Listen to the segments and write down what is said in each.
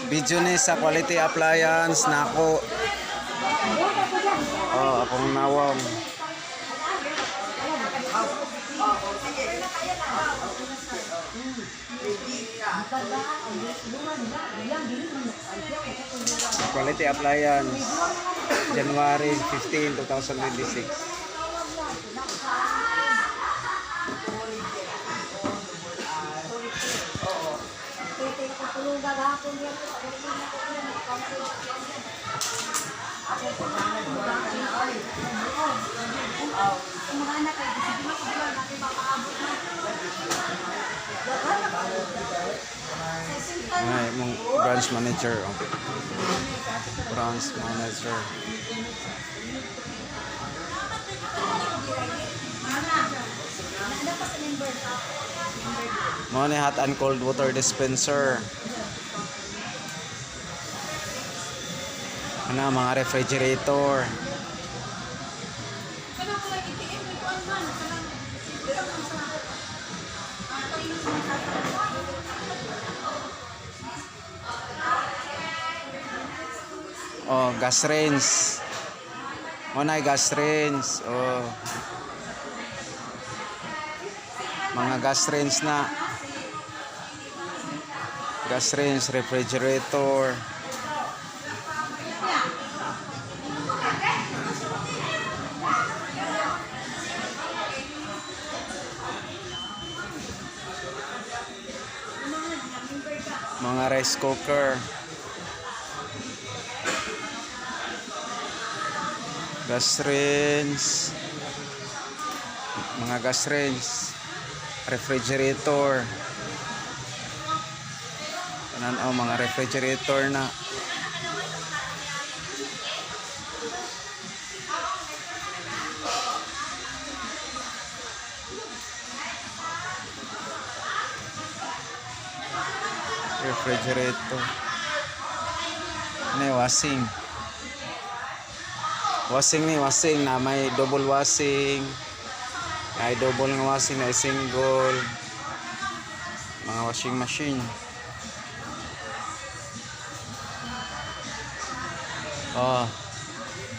Video ni sa Quality Appliance na ako. Oh, akong nawang. Quality Appliance, January 15, 2026. Ay, mong branch manager. Oh. Branch manager. Mo ni hot and cold water dispenser. Ano, mga refrigerator. Oh, gas range. Muna gas range. Oh. Mga gas range na. Gas range, refrigerator. Mga rice cooker. Gas range, mga gas range, refrigerator. Kanan oh, mga refrigerator na. Refrigerator. Ini washing. Washing na may double washing, ay double nga washing na single, mga washing machine. Oh,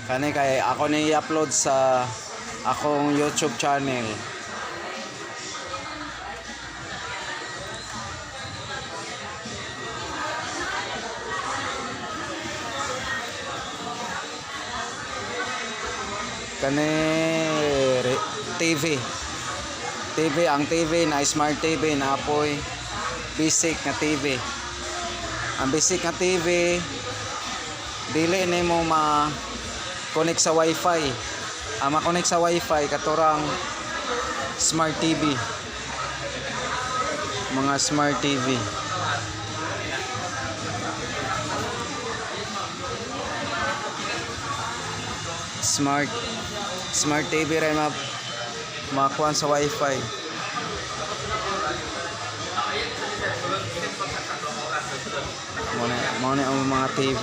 kani kay ako ni i-upload sa akong YouTube channel. Kani TV ang TV na smart TV na apoy basic na TV. Ang basic na TV dili nimo ma-connect sa wifi. Ang ma-connect sa wifi katurang smart TV. Mga smart TV. Smart TV rin makuha sa wifi. Muna ang mga TV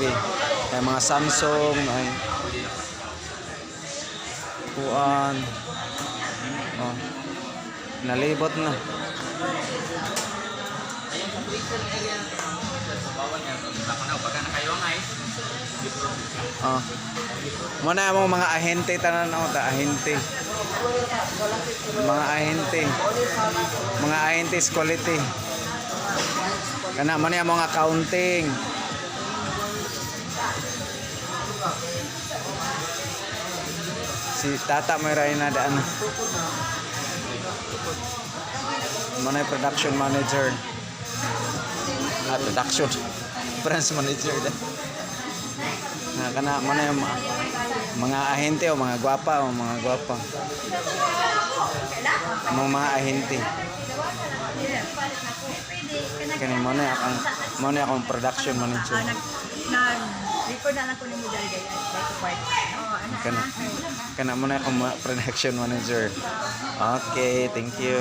ay mga Samsung ay kuan oh, nalibot na. Oh. Muna mo mga ahente tanan o ta ahente. Mga ahente quality. Kana man mo nga accounting. Si Tata may ray na daan. Muna production manager. Production branch manager da. Na kana man yung mga ahente o mga gwapa mga ahente kani mo na akong production manager record na lang ko ni mo dali kana mo na akong production manager. Okay, thank you.